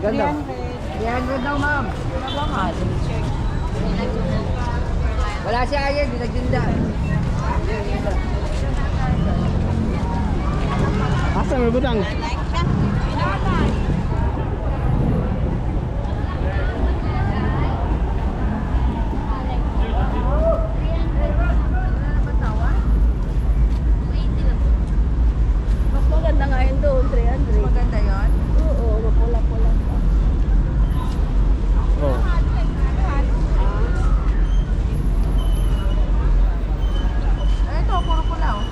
Ganda. 300 daw, ma'am. Mahal. Wala si Ayen, di nagtinda. Asa may budang? Mas maganda nga yun doon, 300. Maganda yun. Oo, mapula-pula pa. Oh. Ito, puro pula, oh.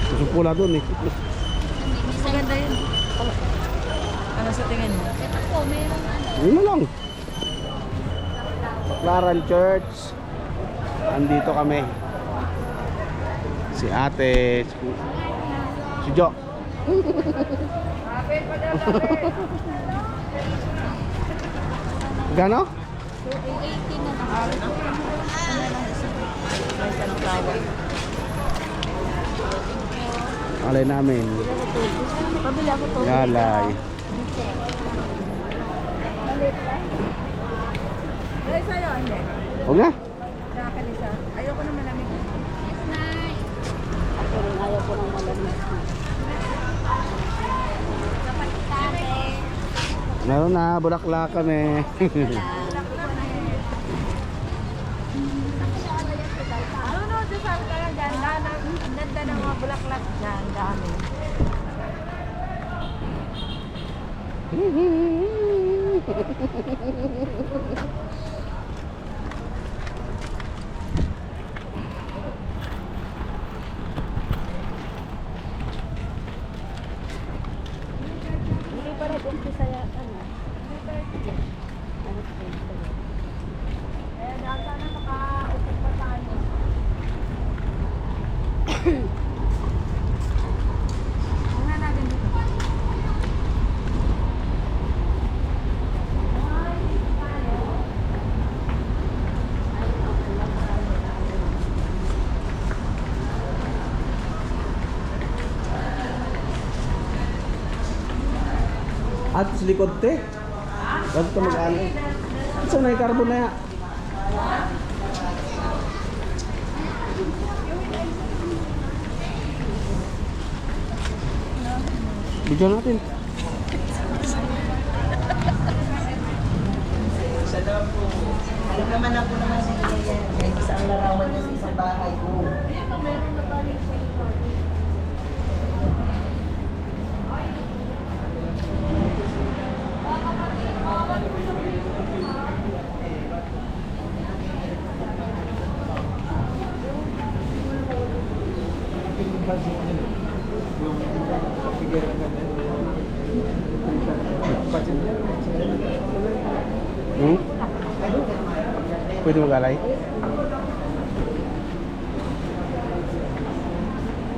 Gusto pula doon eh. Maganda yun. Ano sa tingin mo? Yun na lang. Baclaran Church. Andito kami. Si ate, si Jo. Gano? 280 na lang. May sunflower. Alay namin. Pabili ako to. Galay. Ay, sa'yo, hindi. Huwag na. Sa akin isa. Ayoko na malamig. Ako rin ayaw ko ng malamig. Meron na, bulaklak kami. Ano, no, doon sa akin ganda ng mga bulaklak dyan. Dami. Hindi pa rin umpisa yan. Ano? Ano pa rin? Eh, sana makaupit pa tayo. Ang nga natin dito. At sa likod te. Ganito mag-ano. Saan na yung carbon na yan? Bigyan natin. Alam naman ako naman si Ian. May isang larawan niya sa isang bahay ko. Hmm? Pwede mag-alay?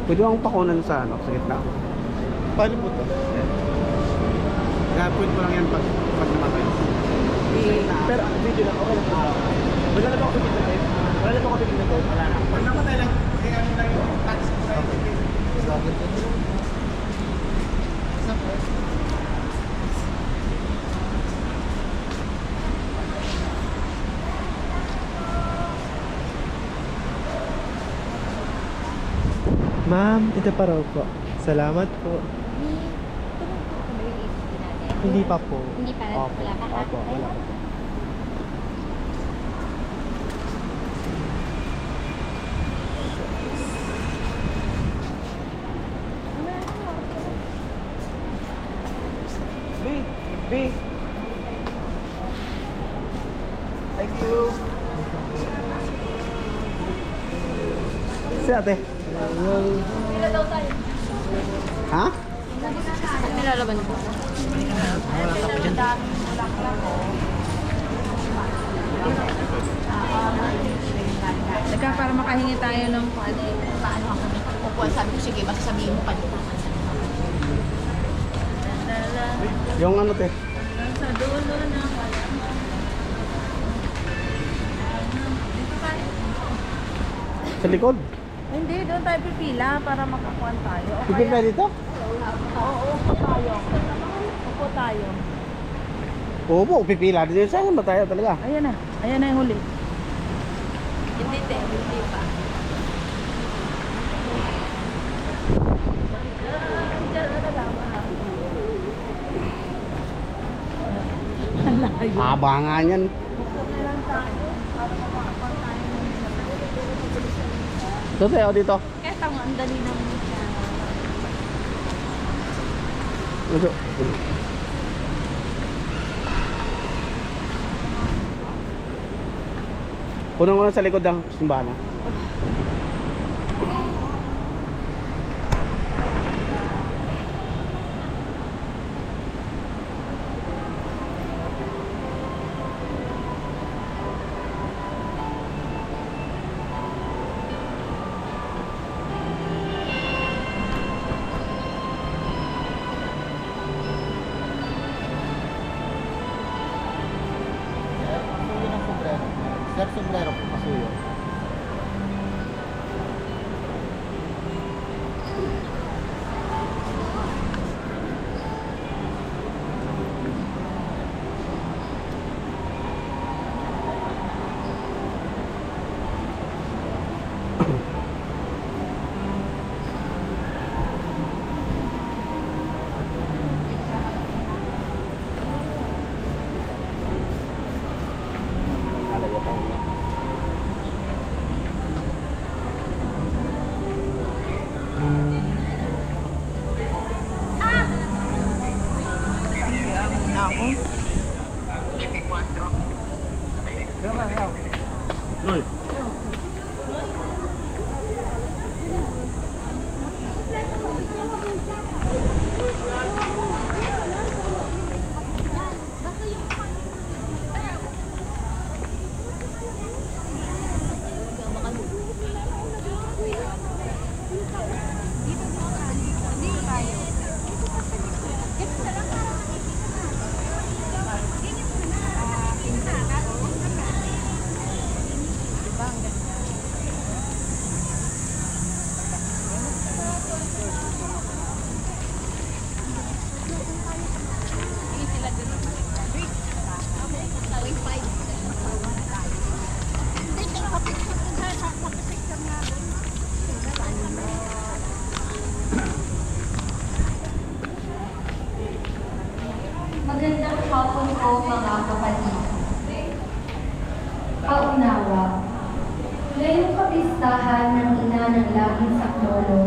Pwede akong pakunan sa ano, sa gitna. Paano po ito? Pwede mo lang yan pag namatay. Pero video lang, okay lang po. Wala na ba ako video tayo? Wala na ba ako video tayo? Wala na. Pag namatay lang, eh ano lang yung touch ko tayo. Ma'am, ito pa raw po. Salamat po. Hindi pa po. Hindi pa. Opo, Wala pa. opo, wala pa po. B. Thank you. Si ate. Ha? Nilalaban po. Teka, para makahingi tayo ng Paano ako upuan? Sabi ko, sige, basta sabihin mo kanina. Yung ano te? sa dulo na Sa likod? Hindi, doon tayo pipila para makakuha tayo. O Pipil kaya, tayo dito? oo, upo tayo. Upo tayo. Opo, pipila din yun. Saan ba tayo talaga? Ayan na. Ayan na yung huli. Hindi, hindi pa. Haba nga yan. Ito tayo dito. Kaya tama, ang dali naman siya. Ito. Punong ko na sa likod ng simbahan. Sir, sombrero po pasuyo. Loy. Magandang hapon po mga kapatid. Paunawa, ngayong kapistahan ng Ina ng Langit sa Klolo,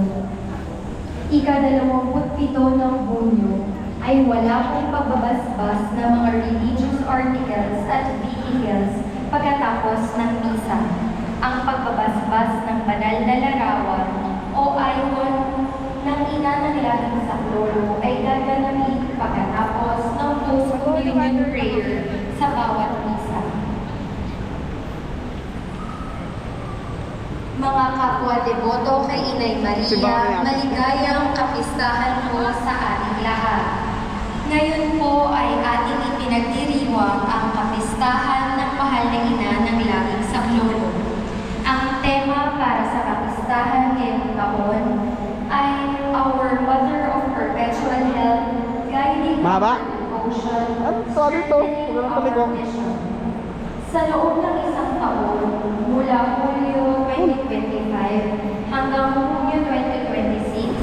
ika-27 ng Hunyo ay wala pong pagbabasbas ng mga religious articles at vehicles pagkatapos ng misa. Ang pagbabasbas ng banal na larawan o icon ng Ina ng Langit sa Klolo ay gaganapin pagkatapos ng post-communion prayer sa bawat misa. Mga kapwa-deboto kay Inay Maria, maligayang kapistahan po sa ating lahat. Ngayon po ay ating ipinagdiriwang ang kapistahan ng mahal na Ina ng Langit sa Klolo. Ang tema para sa kapistahan ngayong taon ay Our Mother of Perpetual Health, guiding Mahaba? devotion, Ano to? Ano to? Walang paliko. mission. Sa loob ng isang taon, mula Hulyo 2025 hanggang Hunyo 2026,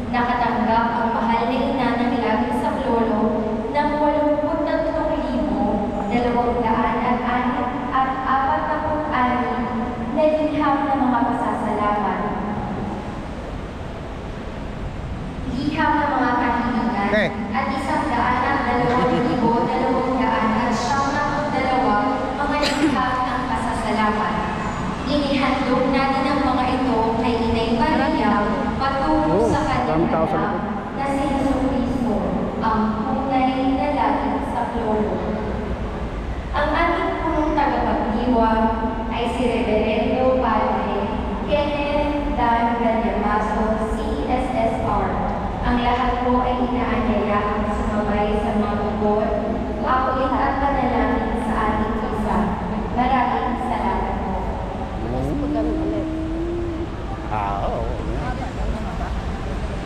nakatanggap ang mahal na Ina ng Langit sa Klolo ng 83,246 na liham ng mga pasasalamat. Liham ng mga kahilingan Okay. at 102,292 mga liham ng pasasalamat. Inihandog natin ang mga ito kay Inay Maria patungo sa maraming tao sa kanyang anak na si Jesucristo, ang tunay na Langit sa Klolo. Ang ating punong tagapagdiwang ay si Reverendo Padre Kenneth Dan Ganyamaso, CSSR. Ang lahat po ay inaanyayahan sumabay sa mga tugon, awit at panalangin sa ating isa. Maraming salamat po. Oo.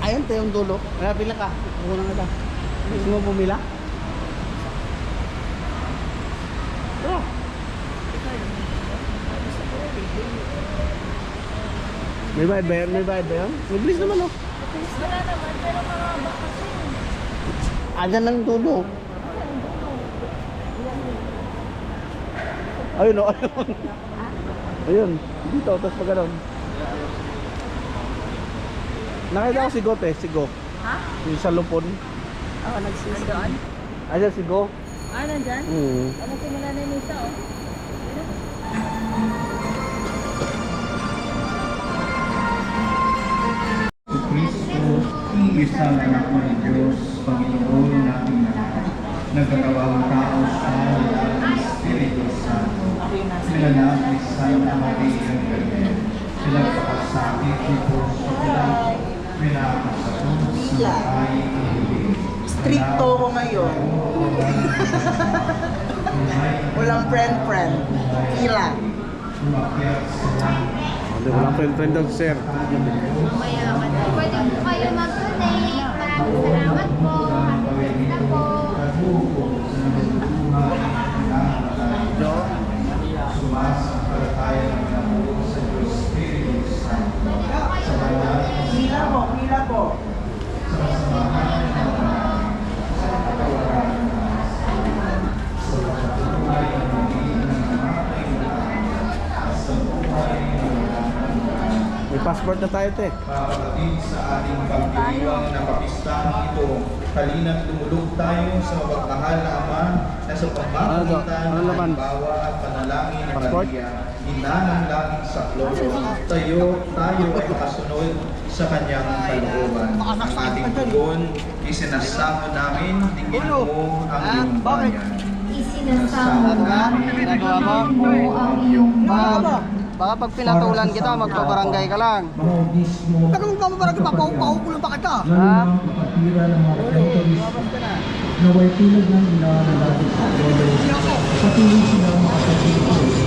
Ayun tayo yung dulo. Pila ka. Kukunan ka. Gusto mo pumila? May bayad ba yan? May bayad ba yan? Mabilis naman oh. Wala naman, pero mahaba kasi. Ayan lang tulo. Ayun oh, ayun. Ayun, dito, tapos pa ganun. Nakita ko si Go te, si Go. Ha? Yung sa lupon. Oo, nagsisidoon. Ayan si Go. Ah, nandyan? Ano simula na yung isa, oh. Kristo, isang anak ng Diyos, Panginoon nating lahat, nagkatawang tao sa Espiritu Santo. Pinanap ni Santa Maria Gabriel, pinagpakasakit ni Poncio Pilato, pinakasasun sa ay Stricto ko ngayon. Walang friend-friend. Kila. umakyat sa langit. Hindi, walang friend daw, sir. Mayaman. Pwede po kayo mag-donate. Maraming salamat po. Happy na po. Sumasampalataya ng Diyos sa Espiritu Santo. Sa banal Kila po, kila po. May passport na tayo, te. Kapatid sa ating pagdiriwang na kapistahang ito, halina't lumulog tayo sa mapagmahal na Ama na sa pamamagitan Ano ng naman? halimbawa at panalangin ni Passport? Maria, ina ng langit sa kloro, tayo ay makasunod sa kanyang kalooban. Ang ating tugon, isinasamo namin, tingin mo ang iyong bayan. Isinasamo namin mo ang iyong bayan. Baka pag pinatulan kita, magpabarangay ka lang. Bautismo, Tanong ka mo barangay, papaw-paw lang kita. lalo ng kapatira ng mga Katoliko, naway tulad ng ina na lagi sa lolo, patuloy silang makapagpapalito.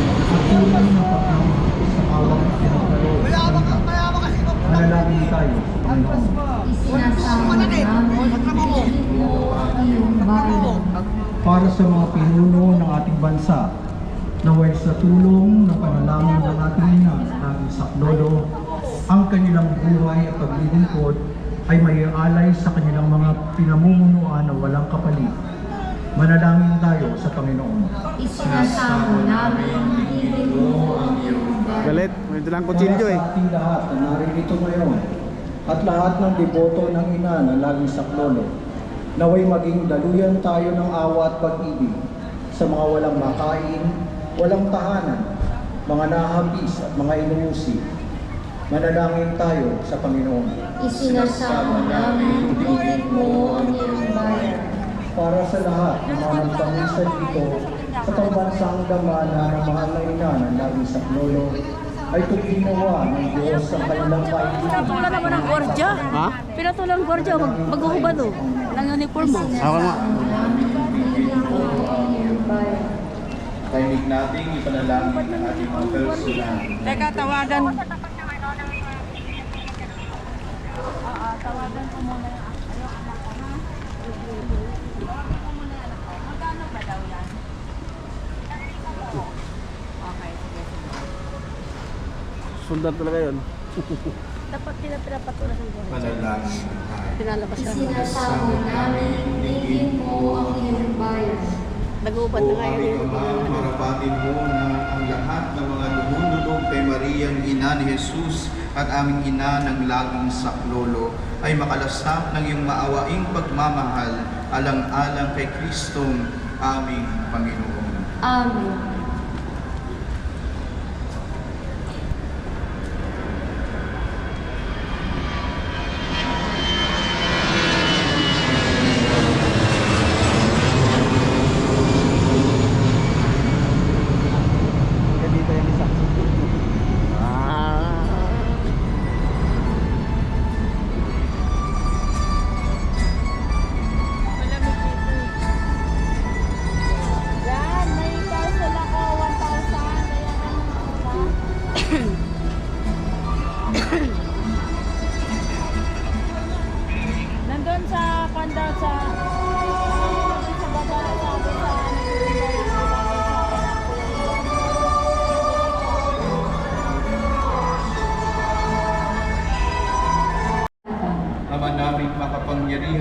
At tulad ng pagkakas sa awang pinagkaroon. Mayaman kasi ito. Manalangin tayo, Panginoon. Isinasamo namin mo ang iyong bayan. Para sa mga pinuno ng ating bansa, naway sa tulong ng panalangin ng ating ina, ng saklolo, ang kanilang buhay at paglilingkod ay maialay sa kanilang mga pinamumunuan na walang kapalit. Manalangin tayo sa Panginoon. Isinasamo namin mo ang iyong bayan. Galit, may dalang kutsilyo eh. Para sa ating lahat na naririto ngayon, at lahat ng deboto ng ina na laging saklolo, naway maging daluyan tayo ng awa at pag-ibig sa mga walang makain, walang tahanan, mga nahapis at mga inuusi. Manalangin tayo sa Panginoon. Isinasamo namin mo ang iyong bayan. Para sa lahat ng mga nagpangisa dito sa pambansang damana ng mga ina ng laging saklolo, ay ginawa ng Diyos ang kanilang kaibigan. Pinatulan naman ng gordya. Ha? Pinatulan ng gordya. Maghuhubad o. Ng uniform mo. Ako nga. Kainig nating ipanalangin ang ating mga personal. Teka, tawagan. Sundan talaga yun. Dapat pinapatulan ng gordya. Panalangin tayo. Pinalabas ka. Isinasamo namin mo ang iyong bayan. Nag-uupad na O nga aming yun. Ama, marapatin mo na ang lahat ng mga lumululog kay Mariang ina ni Jesus at aming ina ng laging saklolo ay makalasap ng iyong maawaing pagmamahal alang-alang kay Kristong aming Panginoon. Amen. Dito yung isa. Malamig dito. Yan, may parcel ako.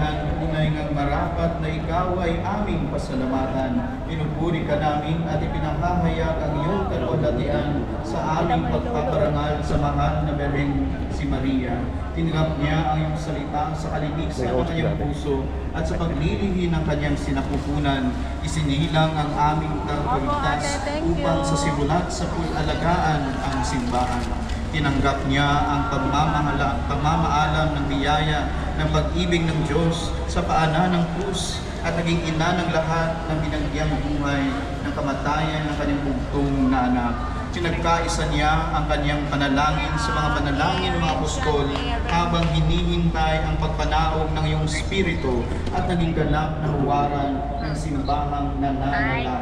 kalwalatian, tunay ngang marapat na ikaw ay aming pasalamatan. Pinupuri ka namin at ipinahahayag ang iyong kalwalatian sa aming pagpaparangal sa mahal na Bereng si Maria. Tinanggap niya ang iyong salita sa kalinisan ng kanyang puso at sa paglilihi ng kanyang sinapupunan. Isinilang ang aming tagapagligtas upang sa simulat sa pulalagaan ang simbahan. Tinanggap niya ang pagmamaalam ng biyaya ng pag-ibig ng Diyos sa paanan ng krus at naging ina ng lahat ng binagyang buhay ng kamatayan ng kanyang bugtong na anak. Pinagkaisa niya ang kanyang panalangin sa mga panalangin ng mga apostol habang hinihintay ang pagpanaog ng iyong spirito at naging ganap na huwaran ng simbahang nananalangin.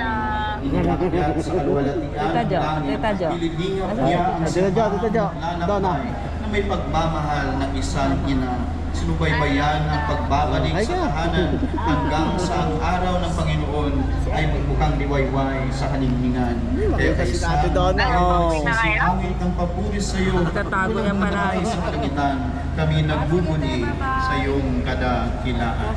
Inilakyan sa kalwalatian ng langit, pililingap niya ang simbahang nananapay na may pagmamahal ng isang ina. Sinubaybayan ang pagbabalik sa tahanan hanggang sa ang araw ng Panginoon ay magbukang liwayway sa kaningningan. Kaya kay San, sisingawit ang papuri sa iyo, walang manay sa kalangitan, kami nagbubuni sa iyong kadakilaan.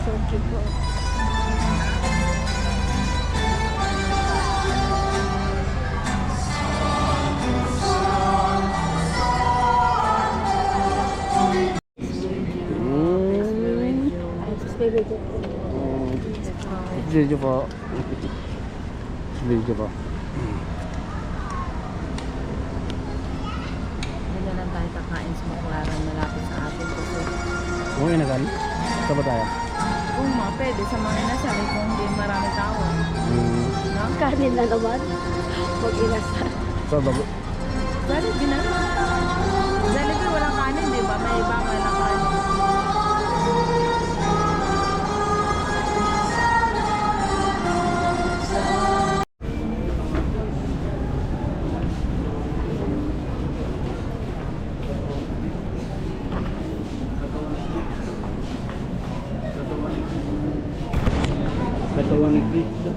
Video po. Video po. Hindi lang tayo kakain sa Baclaran malapit sa atin kasi Umuwi na gan? Saan ba tayo? kung pwede sa mga inasal kung hindi marami tao. No? Kanin na naman. Huwag inasal. Saan ba? Jollibee na. Jollibee walang kanin, di ba? May iba walang kanin. Katawan ni Cristo.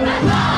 Joke lang eh.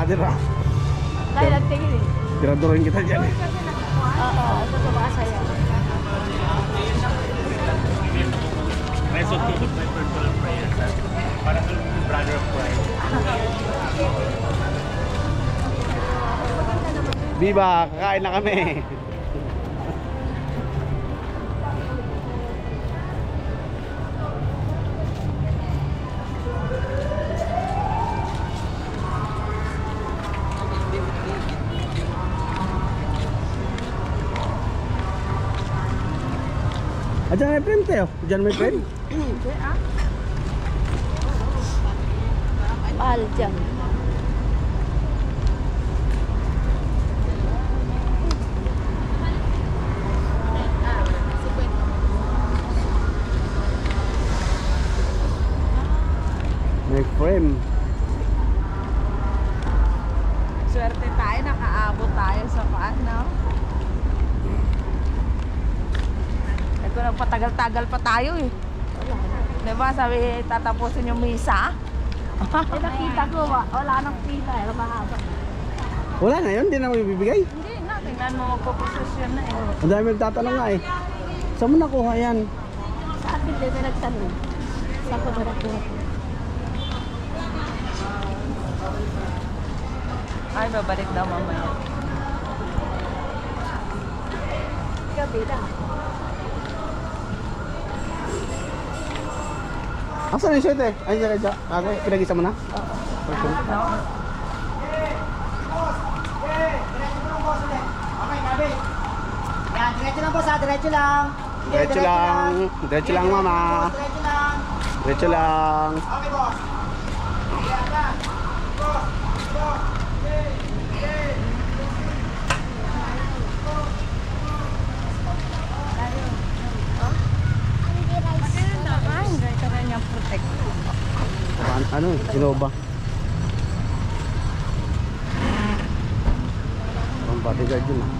brother ah. Dahil ang tingin eh. Tiradurin kita dyan eh. Oo, ito sumakasaya. Reso to my personal prayers. Parang brother of Christ. Viva! Kakain na kami! Ah, dyan may frame tayo. Dyan may frame. Mahal dyan. May frame. Swerte tayo, nakaabot tayo sa paan, no? Ito nagpatagal-tagal pa tayo eh. Diba sabi tatapusin yung misa? Eh nakita ko, wala nang pila eh, mahaba. Wala na yun, hindi na mo ibibigay. Hindi na, tingnan mo magpo-procession na eh. Ang dami nagtatanong nga eh. Saan mo nakuha yan? Sa akin din na nagtanong. Saan ko ba nakuha? Ay, babalik daw mamaya. Gabi na. Asan yung shirt eh? Ay, dyan. Okay, pinag-isa mo na? Yan, diretso lang boss ha, diretso lang. Diretso lang. Diretso lang, mama. Diretso lang. Diretso lang. Okay boss. Yan na. Boss. Boss. Ito na niyang protect. Ano? Innova. Ang bodyguard yun ah.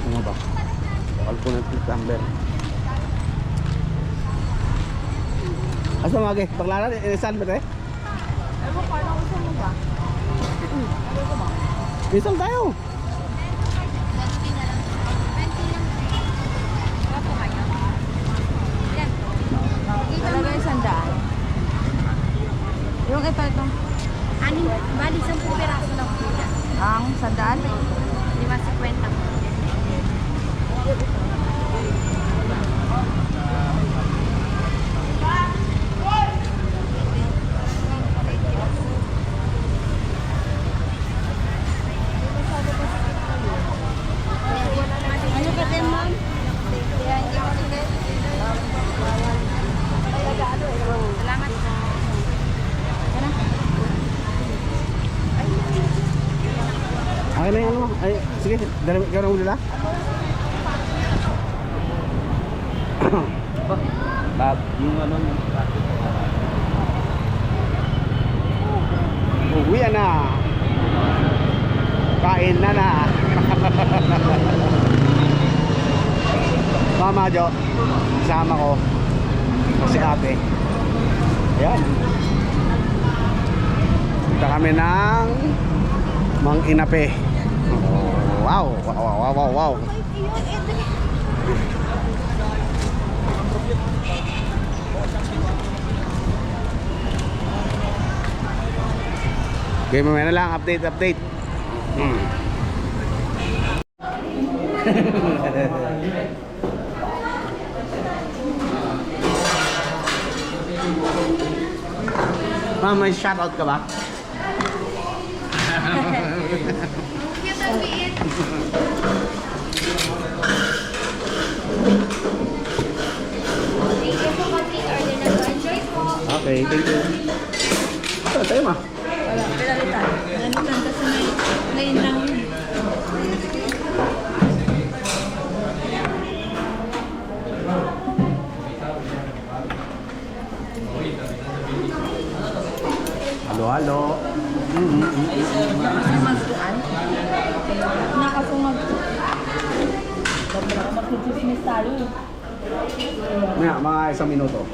Ano ba? Bakal po ng plate number. Asa mga gay? Baklaran? Saan ba tayo? Ewan ko, ano gusto mo ba? Isal tayo! Talaga yung 100. Yung ito. Bali, 10 piraso lang po yan. Ang 100? 5.50 po. Ano ka din, ma'am? Salamat. Akin na yung ano mo. Ay, sige, gano'n mo nila. Bab, yung ano mo. Uwi na. Kain na na. Mama Jo, kasama ko. Si ate. Ayan. Punta kami ng Mang Inape. Wow, wow, wow, wow, wow. Okay, mamaya na lang, update. Ma'am, may shoutout ka ba? Okay, thank you. Ito, tayo ma. Wala, pinalitan. Pinalitan kasi may lang. Halo. Nakasungag. Magkichismis tayo. Mga 1 minuto.